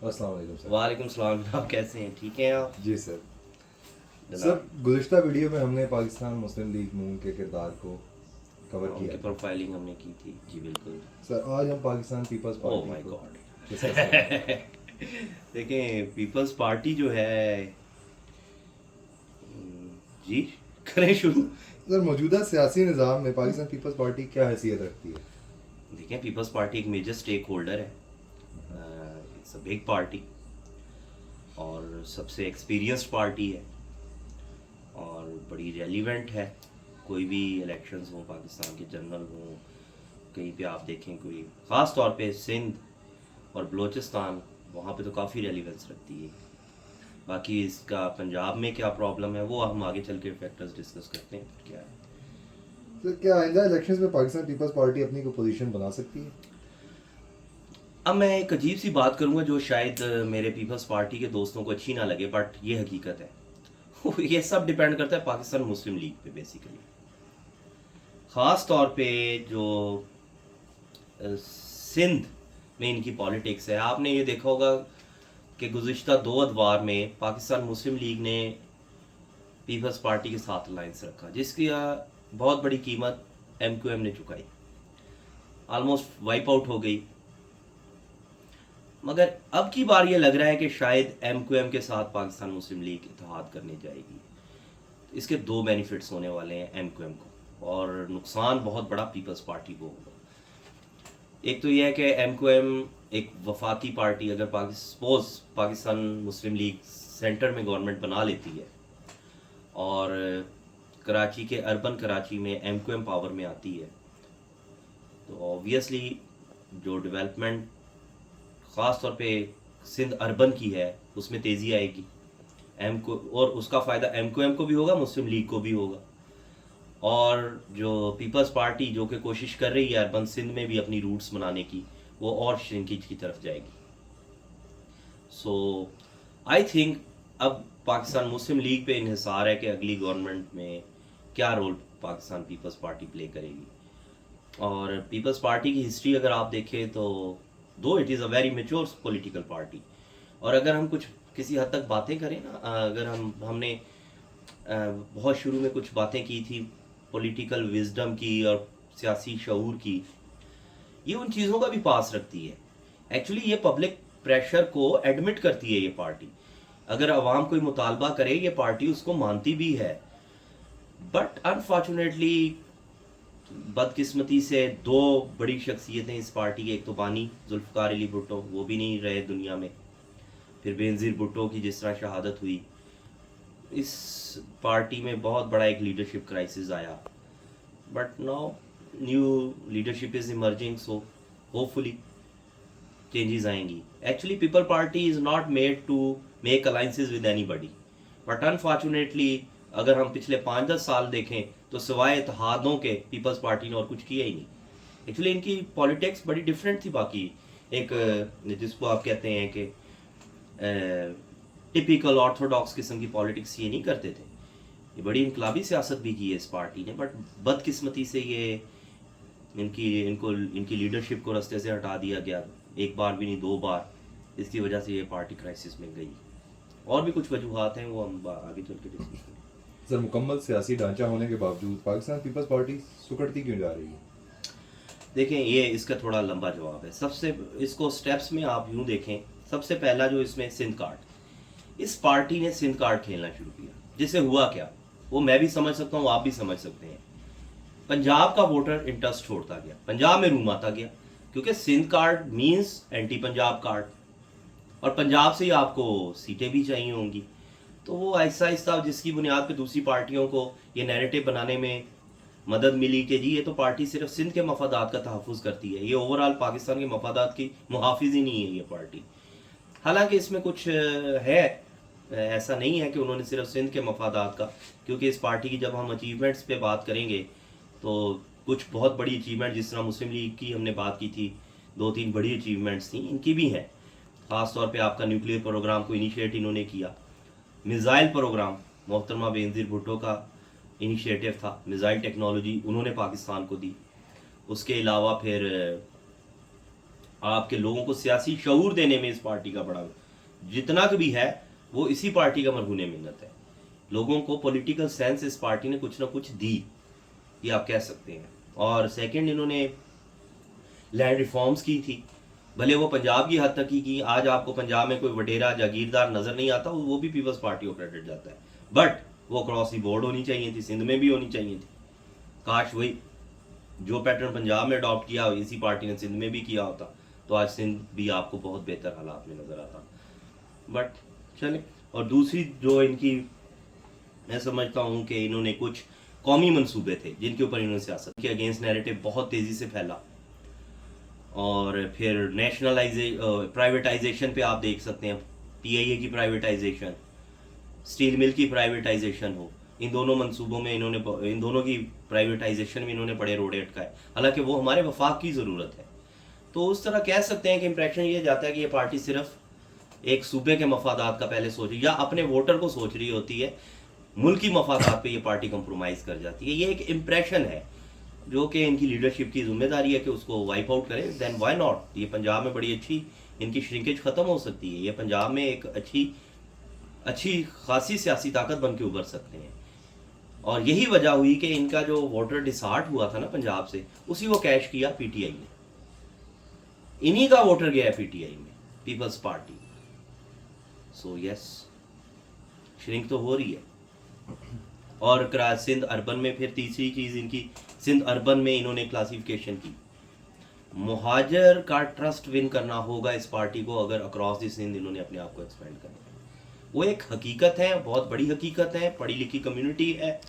अस्सलाम वालेकुम सर। वालेकुम सलाम। आप कैसे हैं? ठीक हैं आप जी सर। सर, जनाब? गुज़िश्ता वीडियो में हमने पाकिस्तान मुस्लिम लीग नून के किरदार को कवर हाँ, किया उनकी था। प्रोफाइलिंग हमने की थी जी, बिल्कुल। सर, आज हम Pakistan People's oh party my को गॉड। डिस्कस करना चाहते हैं। देखें, पीपल्स पार्टी जो है, जी, करें शुरू। सर, मौजूदा सियासी निज़ाम में पाकिस्तान पीपल्स पार्टी क्या हैसियत रखती है? देखें, पीपल्स पार्टी एक मेजर स्टेक होल्डर है। इट्स अ बिग पार्टी और सबसे एक्सपीरियंस्ड पार्टी है और बड़ी रेलिवेंट है। कोई भी इलेक्शंस हो, पाकिस्तान के जनरल हो, कहीं पे आप देखें, कोई ख़ास तौर पे सिंध और बलूचिस्तान, वहाँ पे तो काफ़ी रेलिवेंस रखती है। बाकी इसका पंजाब में क्या प्रॉब्लम है वो हम आगे चल के फैक्टर्स डिस्कस करते हैं फिर क्या है। सर, क्या आइंदा इलेक्शंस में पाकिस्तान पीपल्स पार्टी अपनी को पोजीशन बना सकती है? अब मैं एक अजीब सी बात करूंगा जो शायद मेरे पीपल्स पार्टी के दोस्तों को अच्छी ना लगे, बट ये हकीकत है। ये सब डिपेंड करता है पाकिस्तान मुस्लिम लीग पे बेसिकली। ख़ास तौर पे जो सिंध में इनकी पॉलिटिक्स है, आपने ये देखा होगा कि गुज़िश्ता 2 अदवार में पाकिस्तान मुस्लिम लीग ने पीपल्स पार्टी के साथ अलायंस रखा, जिसकी बहुत बड़ी कीमत MQM ने चुकाई, ऑलमोस्ट वाइप आउट हो गई। मगर अब की बार ये लग रहा है कि शायद MQM के साथ पाकिस्तान मुस्लिम लीग इत्तेहाद करने जाएगी। तो इसके 2 बेनिफिट्स होने वाले हैं MQM को, और नुकसान बहुत बड़ा पीपल्स पार्टी को होगा। एक तो यह है कि MQM एक वफाकी पार्टी, अगर सपोज पाकिस्तान मुस्लिम लीग सेंटर में गवर्नमेंट बना लेती है और कराची के अर्बन कराची में MQM पावर में आती है, तो ऑब्वियसली जो डेवलपमेंट ख़ास तौर पे सिंध अर्बन की है उसमें तेज़ी आएगी। एम को, और उसका फ़ायदा MQM को भी होगा, मुस्लिम लीग को भी होगा। और जो पीपल्स पार्टी जो कि कोशिश कर रही है अर्बन सिंध में भी अपनी रूट्स बनाने की, वो और श्रिंकेज की तरफ जाएगी। सो आई थिंक अब पाकिस्तान मुस्लिम लीग पे इन्हिसार है कि अगली गवर्नमेंट में क्या role Pakistan People's party play करेगी। और पीपल्स पार्टी की हिस्ट्री अगर आप देखें तो दो it is a very mature political party, और अगर हम कुछ किसी हद तक बातें करें ना, अगर हमने बहुत शुरू में कुछ बातें की थी पॉलिटिकल विजडम की और सियासी शऊर की, ये उन चीज़ों का भी पास रखती है। एक्चुअली ये पब्लिक प्रेशर को एडमिट करती है ये पार्टी। अगर आवाम कोई मुतालबा करे, ये पार्टी उसको मानती भी है। बट अनफॉर्चुनेटली, बदकिस्मती से 2 बड़ी शख्सियतें इस पार्टी के, एक तो बानी जुल्फ़िकार अली भुट्टो, वो भी नहीं रहे दुनिया में। फिर बेनज़ीर भुट्टो की जिस तरह शहादत हुई, इस पार्टी में बहुत बड़ा एक लीडरशिप क्राइसिस आया। But now new leadership is emerging, so hopefully changes आएंगी। Actually people party is not made to make alliances with anybody, but unfortunately अगर हम पिछले 5-10 साल देखें तो सिवाय इत्तेहादों के पीपल्स पार्टी ने और कुछ किया ही नहीं। एक्चुअली इनकी पॉलिटिक्स बड़ी डिफरेंट थी बाकी, एक जिसको आप कहते हैं कि टिपिकल ऑर्थोडॉक्स किस्म की पॉलिटिक्स ये नहीं करते थे। ये बड़ी इनकलाबी सियासत भी की है इस पार्टी ने, बट बदकिस्मती से ये इनकी लीडरशिप को रास्ते से हटा दिया गया, एक बार भी नहीं 2 बार। इसकी वजह से ये पार्टी क्राइसिस में गई। और भी कुछ वजूहत हैं, वो हम आगे चल के डिस्कस करेंगे। सर, मुकम्मल सियासी ढांचा होने के बावजूद पाकिस्तान पीपल्स पार्टी सुकड़ती क्यों जा रही है? देखें, ये इसका थोड़ा लंबा जवाब है। सबसे इसको स्टेप्स में आप यूँ देखें, सबसे पहला जो इसमें सिंध कार्ड, इस पार्टी ने सिंध कार्ड खेलना शुरू किया, जिससे हुआ क्या वो मैं भी समझ सकता हूँ, आप भी समझ सकते हैं। पंजाब का वोटर इंटरेस्ट छोड़ता गया, पंजाब में रूम आता गया, क्योंकि Sindh card means anti Punjab card, और पंजाब से ही आपको सीटें भी चाहिए होंगी। तो वो ऐसा आहिस्ता जिसकी बुनियाद पे दूसरी पार्टियों को ये नैरेटिव बनाने में मदद मिली कि जी ये तो पार्टी सिर्फ सिंध के मफादात का तहफ़्फ़ुज़ करती है, ये ओवरऑल पाकिस्तान के मफादात की मुहाफ़िज़ ही नहीं है ये पार्टी। हालांकि इसमें कुछ है, ऐसा नहीं है कि उन्होंने सिर्फ सिंध के मफादात का, क्योंकि इस पार्टी की जब हम अचीवमेंट्स पे बात करेंगे तो कुछ बहुत बड़ी अचीवमेंट, जिस तरह मुस्लिम लीग की हमने बात की थी, 2-3 बड़ी अचीवमेंट्स थी, इनकी भी हैं। ख़ास तौर पे आपका न्यूक्लियर प्रोग्राम को इनिशिएट इन्होंने किया। मिज़ाइल प्रोग्राम मोहतरमा बेनज़ीर भुट्टो का इनिशिएटिव था, मिज़ाइल टेक्नोलॉजी उन्होंने पाकिस्तान को दी। उसके अलावा फिर आपके लोगों को सियासी शऊर देने में इस पार्टी का बड़ा जितना भी है वो इसी पार्टी का मरहून मिन्नत है। लोगों को पॉलिटिकल सेंस इस पार्टी ने कुछ ना कुछ दी, ये आप कह सकते हैं। और सेकंड, इन्होंने लैंड रिफॉर्म्स की थी, भले वो पंजाब की हद तक ही की। आज आपको पंजाब में कोई वडेरा जागीरदार नजर नहीं आता, वो भी पीपल्स पार्टी को क्रेडिट जाता है, बट वो क्रॉस दी बोर्ड होनी चाहिए थी, सिंध में भी होनी चाहिए थी। काश वही जो पैटर्न पंजाब में अडॉप्ट किया इसी पार्टी ने सिंध में भी किया होता, तो आज सिंध भी आपको बहुत बेहतर हालात में नजर आता। बट चले, और दूसरी जो इनकी मैं समझता हूँ कि इन्होंने कुछ कौमी मंसूबे थे जिनके ऊपर इन्होंने सियासत के अगेंस्ट नैरेटिव बहुत तेज़ी से फैला, और फिर प्राइवेटाइजेशन पे आप देख सकते हैं, पीआईए की प्राइवेटाइजेशन, स्टील मिल की प्राइवेटाइजेशन हो, इन दोनों मंसूबों में इन्होंने, इन दोनों की प्राइवेटाइजेशन में इन्होंने बड़े रोड़े अटकाए, हालांकि वो हमारे वफाक की ज़रूरत है। तो उस तरह कह सकते हैं कि इंप्रेशन ये जाता है कि ये पार्टी सिर्फ एक सूबे के मफादात का पहले सोच या अपने वोटर को सोच रही होती है, मुल्की मफादात पे ये पार्टी कंप्रोमाइज़ कर जाती है। ये एक इम्प्रेशन है जो कि इनकी लीडरशिप की जिम्मेदारी है कि उसको वाइप आउट करें। देन व्हाई नॉट, ये पंजाब में बड़ी अच्छी इनकी श्रिंकेज ख़त्म हो सकती है, ये पंजाब में एक अच्छी खासी सियासी ताकत बन के उभर सकते हैं। और यही वजह हुई कि इनका जो वोटर डिसार्ट हुआ था ना पंजाब से, उसी को कैश किया पीटीआई ने, इन्हीं का वोटर गया पीटीआई में, People's party. So yes, shrink तो हो रही है। और सिंध अर्बन में फिर तीसरी चीज़ इनकी, सिंध अर्बन में इन्होंने क्लासिफिकेशन की, मुहाजिर का ट्रस्ट विन करना होगा इस पार्टी को अगर अक्रॉस द सिंध इन्होंने अपने आप को एक्सपेंड करना है। वो एक हकीकत है, बहुत बड़ी हकीकत है, पढ़ी लिखी कम्युनिटी है।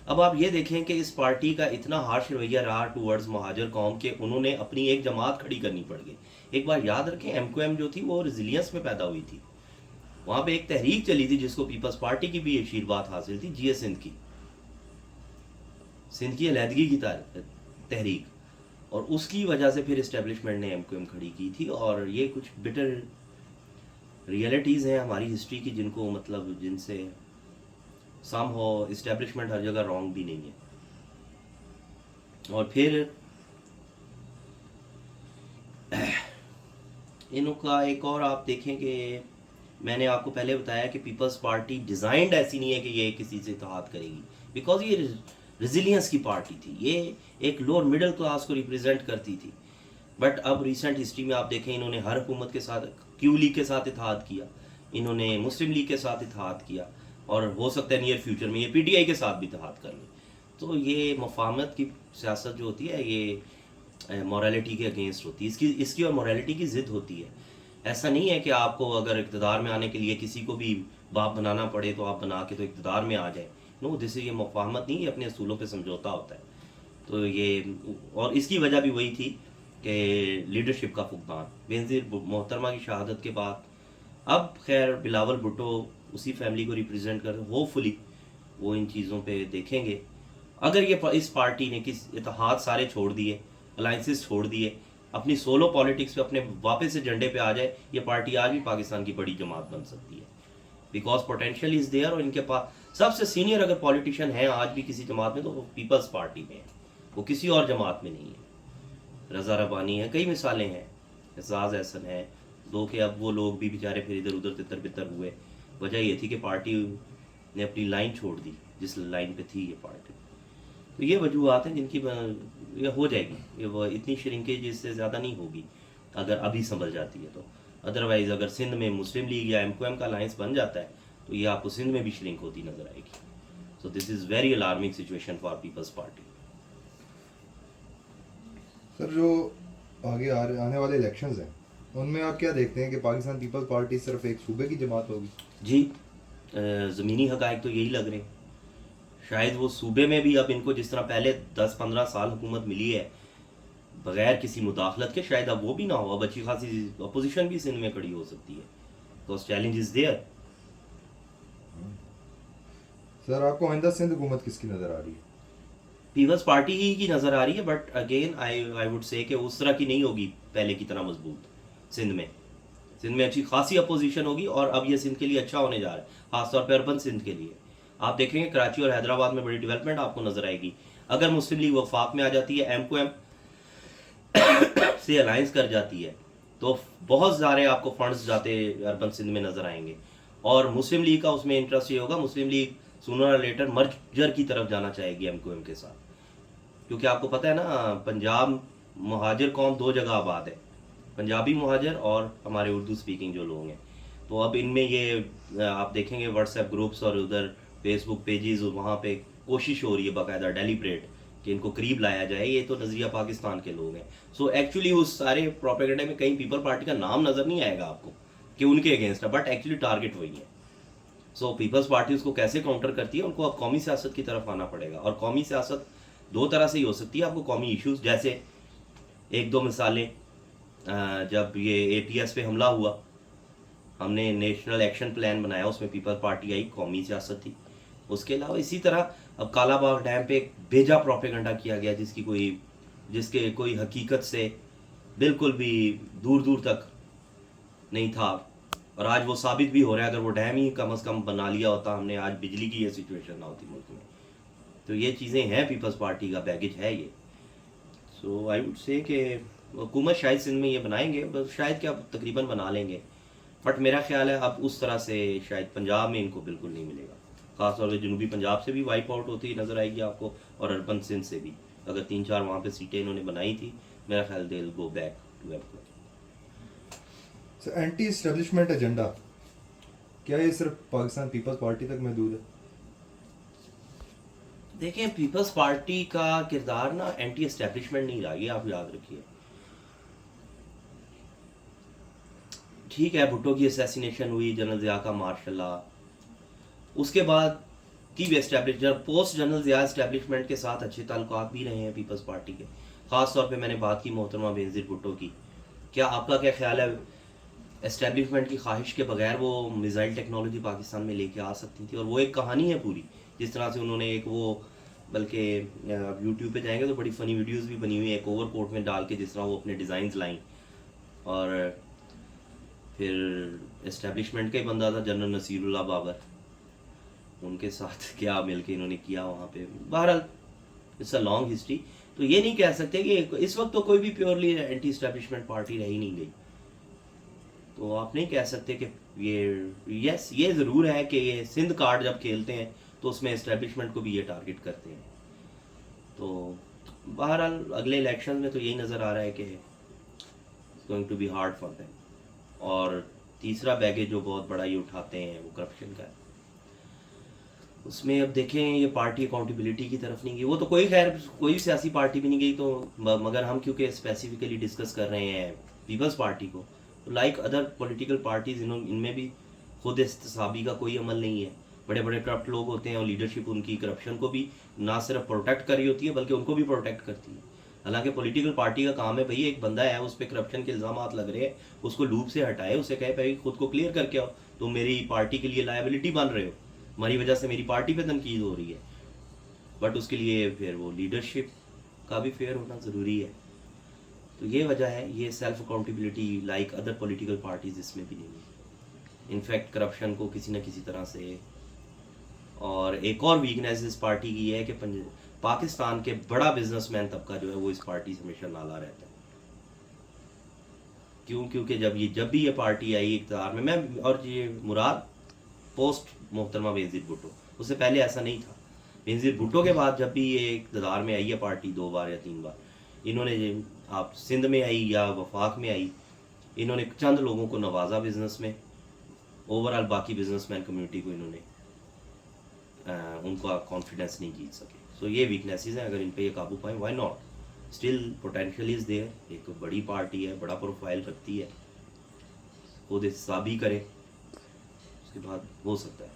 अब आप ये देखें कि इस पार्टी का इतना हार्श रवैया रहा टूवर्ड्स मुहाजिर कौम के उन्होंने अपनी एक जमात खड़ी करनी पड़ गई। एक बार याद रखें, एमक्यूएम जो थी वो रिजिलियंस में पैदा हुई थी, वहाँ पे एक तहरीक चली थी जिसको पीपल्स पार्टी की भी आशीर्वाद हासिल थी, जीए सिंध की अलहदगी की तहरीक, और उसकी वजह से फिर इस्टेब्लिशमेंट ने एमक्यूएम खड़ी की थी। और ये कुछ बिटर रियलिटीज़ हैं हमारी हिस्ट्री की जिनको मतलब जिनसे सम हो इस्टेब्लिशमेंट हर जगह रॉन्ग भी नहीं है। और फिर इनका एक और आप देखें कि मैंने आपको पहले बताया कि पीपल्स पार्टी डिज़ाइंड ऐसी नहीं है कि ये किसी से इत्तेहाद करेगी, बिकॉज ये रेजिलियंस की पार्टी थी, ये एक लोअर मिडिल क्लास को रिप्रेजेंट करती थी। बट अब रिसेंट हिस्ट्री में आप देखें, इन्होंने हर हुकूमत के साथ, क्यू लीग के साथ इत्तेहाद किया, इन्होंने मुस्लिम लीग के साथ इत्तेहाद किया, और हो सकता है नियर फ्यूचर में ये पीटीआई के साथ भी इत्तेहाद कर लें। तो ये मफाहमत की सियासत जो होती है ये मॉरलिटी के अगेंस्ट होती है, इसकी और मॉरलिटी की ज़िद होती है। ऐसा नहीं है कि आपको अगर इक़्तिदार में आने के लिए किसी को भी बाप बनाना पड़े तो आप बना के तो इक़्तिदार में आ जाए। नो, दिस ये मुफाहमत नहीं है, अपने असूलों पे समझौता होता है। तो ये, और इसकी वजह भी वही थी कि लीडरशिप का फुकदान, बेनज़ीर मोहतरमा की शहादत के बाद अब खैर बिलावल भुट्टो उसी फैमिली को रिप्रेजेंट कर, होपफुली वो इन चीज़ों पे देखेंगे। अगर ये इस पार्टी ने किस इत्तेहाद सारे छोड़ दिए, अलाइंसेस छोड़ दिए, अपनी सोलो पॉलिटिक्स पे अपने वापस से झंडे पे आ जाए, ये पार्टी आज भी पाकिस्तान की बड़ी जमात बन सकती है, बिकॉज पोटेंशियल इज़ देयर। और इनके पास सबसे सीनियर अगर पॉलिटिशियन है आज भी किसी जमात में तो वो पीपल्स पार्टी में है, वो किसी और जमात में नहीं है। रज़ा रब्बानी है, कई मिसालें हैं, एजाज एहसन है, दो के अब वो लोग भी बेचारे फिर इधर उधर तितर बितर हुए। वजह ये थी कि पार्टी ने अपनी लाइन छोड़ दी जिस लाइन पे थी ये पार्टी। तो ये वजूहत हैं जिनकी ये हो जाएगी, ये वो इतनी श्रिंकेज इससे ज़्यादा नहीं होगी अगर अभी संभल जाती है तो। अदरवाइज़ अगर सिंध में मुस्लिम लीग या एमक्यूएम का अलायंस बन जाता है तो ये आपको सिंध में भी श्रिंक होती नजर आएगी। So this is very alarming situation for People's party. Sir, जो आगे आने वाले इलेक्शंस हैं उनमें आप क्या देखते हैं कि पाकिस्तान पीपल्स पार्टी सिर्फ एक सूबे की जमात होगी? जी, ज़मीनी हक़ाइक़ तो यही लग रहे हैं। शायद वो सूबे में भी अब इनको जिस तरह पहले 10-15 साल हुकूमत मिली है बगैर किसी मुदाखलत के, शायद अब वो भी ना हो। अब अच्छी खासी अपोजिशन भी सिंध में खड़ी हो सकती है, because challenge is there. Sir, आपको आइंदा सिंध हुकूमत किसकी नज़र आ रही है? पीपल्स पार्टी ही की नज़र आ रही है, but again I would say कि उस तरह की नहीं होगी पहले की तरह मजबूत। सिंध में अच्छी खासी अपोजिशन होगी, और अब ये सिंध के लिए अच्छा होने जा रहा है, खासतौर पर अर्बन सिंध के लिए। आप देखेंगे कराची और हैदराबाद में बड़ी डेवलपमेंट आपको नजर आएगी अगर मुस्लिम लीग वफाक में आ जाती है। एमक्यूएम से अलायंस कर जाती है तो बहुत सारे आपको फंड्स जाते अर्बन सिंध में नज़र आएंगे। और मुस्लिम लीग का उसमें इंटरेस्ट ये होगा, मुस्लिम लीग सूनर और लेटर मर्जर की तरफ जाना चाहेगी एमक्यूएम के साथ, क्योंकि आपको पता है ना पंजाब मुहाजिर कौम दो जगह आबाद है, पंजाबी मुहाजिर और हमारे उर्दू स्पीकिंग जो लोग हैं। तो अब इनमें ये आप देखेंगे व्हाट्सएप ग्रुप्स और उधर फेसबुक पेजेस, वहाँ पे कोशिश हो रही है बाकायदा डेलिब्रेट कि इनको करीब लाया जाए। ये तो नज़रिया पाकिस्तान के लोग हैं। सो एक्चुअली उस सारे प्रोपेगेंडे में कहीं पीपल पार्टी का नाम नज़र नहीं आएगा आपको कि उनके अगेंस्ट है, बट एक्चुअली टारगेट वही है। सो पीपल्स पार्टी उसको कैसे काउंटर करती है, उनको अब कौमी सियासत की तरफ आना पड़ेगा। और कौमी सियासत दो तरह से ही हो सकती है। आपको कौमी इश्यूज, जैसे एक दो मिसालें, जब ये एपीएस पे हमला हुआ, हमने नेशनल एक्शन प्लान बनाया, उसमें पीपल्स पार्टी आई, कौमी सियासत थी। उसके अलावा इसी तरह अब कालाबाग डैम पे एक बेजा प्रोपेगेंडा किया गया जिसके कोई हकीकत से बिल्कुल भी दूर दूर तक नहीं था। और आज वो साबित भी हो रहा है, अगर वो डैम ही कम से कम बना लिया होता हमने, आज बिजली की ये सिचुएशन ना होती मुल्क में। तो ये चीज़ें हैं, पीपल्स पार्टी का बैगेज है ये। सो आई वुड से कि हुकूमत शायद सिंध में ये बनाएंगे, बस शायद क्या तकरीबन बना लेंगे, बट मेरा ख्याल है अब उस तरह से शायद पंजाब में इनको बिल्कुल नहीं मिलेगा। खासतौर पर जनूबी पंजाब से भी वाइप आउट होती नज़र आएगी आपको, और अर्बन सिंध से भी। अगर 3-4 वहाँ पे सीटें इन्होंने बनाई थी, मेरा ख्याल they go back to MQM. Anti establishment agenda, क्या ये सिर्फ पाकिस्तान पीपल्स पार्टी तक महदूद है? देखें, पीपल्स पार्टी का किरदार ना एंटी एस्टेब्लिशमेंट नहीं रहा, ये आप याद रखिए। ठीक है, भुट्टो की असैसिनेशन हुई, जनरल ज़िया का मार्शल, उसके बाद की भी establish, post general Zia establishment के साथ अच्छे ताल्लुकात भी रहे हैं पीपल्स पार्टी के। ख़ास तौर पे मैंने बात की मोहतरमा बेनज़ीर भुट्टो की। क्या आपका क्या ख्याल है, एस्टेब्लिशमेंट की ख्वाहिश के बगैर वो मिसाइल टेक्नोलॉजी पाकिस्तान में लेके आ सकती थी? और वो एक कहानी है पूरी, जिस तरह से उन्होंने एक वो, बल्कि यूट्यूब पे जाएंगे तो बड़ी फ़नी वीडियोस भी बनी हुई है, एक ओवरकोट में डाल के जिस तरह वो अपने डिज़ाइंस लाई। और फिर एस्टेब्लिशमेंट का ही बंदा था जनरल नसीरुल्लाह बाबर, उनके साथ क्या मिलके इन्होंने किया वहाँ पे। बहरहाल इट्स अ लॉन्ग हिस्ट्री। तो ये नहीं कह सकते कि इस वक्त तो कोई भी प्योरली एंटी एस्टेब्लिशमेंट पार्टी रह ही नहीं गई। तो आप नहीं कह सकते कि ये ज़रूर है कि ये सिंध कार्ड जब खेलते हैं तो उसमें एस्टेब्लिशमेंट को भी ये टारगेट करते हैं। तो बहरहाल अगले इलेक्शन में तो यही नज़र आ रहा है कि going to be hard for them. और तीसरा बैगेज जो बहुत बड़ा ये उठाते हैं वो करप्शन का है। उसमें अब देखें, ये पार्टी अकाउंटेबिलिटी की तरफ नहीं गई, वो तो कोई सियासी पार्टी भी नहीं गई। तो मगर हम क्योंकि स्पेसिफिकली डिस्कस कर रहे हैं पीपल्स पार्टी को, तो लाइक अदर पॉलिटिकल पार्टीज इनमें भी खुद इस्तिसाबी का कोई अमल नहीं है। बड़े बड़े करप्ट लोग होते हैं और लीडरशिप उनकी करप्शन को भी ना सिर्फ प्रोटेक्ट कर रही होती है बल्कि उनको भी प्रोटेक्ट करती है। हालांकि पॉलिटिकल पार्टी का काम है, भाई एक बंदा है उस पर करप्शन के इल्ज़ाम लग रहे हैं, उसको लूप से हटाए, उसे कहे भाई खुद को क्लियर करके आओ, तुम मेरी पार्टी के लिए लायबिलिटी बन रहे हो, हमारी वजह से मेरी पार्टी पे तनकीद हो रही है। बट उसके लिए फिर वो लीडरशिप का भी फेयर होना ज़रूरी है। तो ये वजह है, ये self accountability like other political parties इसमें भी नहीं है। इनफैक्ट करप्शन को किसी न किसी तरह से, और एक और वीकनेस इस पार्टी की है कि पाकिस्तान के बड़ा बिजनेसमैन तबका जो है वो इस पार्टी से हमेशा नाला रहता है। क्यों? क्योंकि जब भी ये पार्टी आई इक़्तिदार में, मैं और ये मुराद पोस्ट मोहतरमा बेनज़ीर भुट्टो, उससे पहले ऐसा नहीं था। बेनज़ीर भुट्टो के बाद जब भी ये इक़्तिदार में आई है पार्टी 2 बार या 3 बार, इन्होंने आप सिंध में आई या वफाक में आई, इन्होंने चंद लोगों को नवाजा बिजनेस में, ओवरऑल बाकी बिजनेसमैन कम्युनिटी को इन्होंने उनका कॉन्फिडेंस नहीं जीत सके। सो ये वीकनेसेस हैं, अगर इन पे ये काबू पाएं, why not, still potential is there. एक बड़ी पार्टी है, बड़ा प्रोफाइल रखती है, खुद हिसाबी करे, उसके बाद हो सकता है।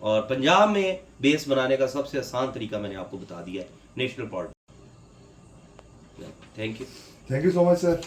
और पंजाब में बेस बनाने का सबसे आसान तरीका मैंने आपको बता दिया है, national party. Thank you so much sir.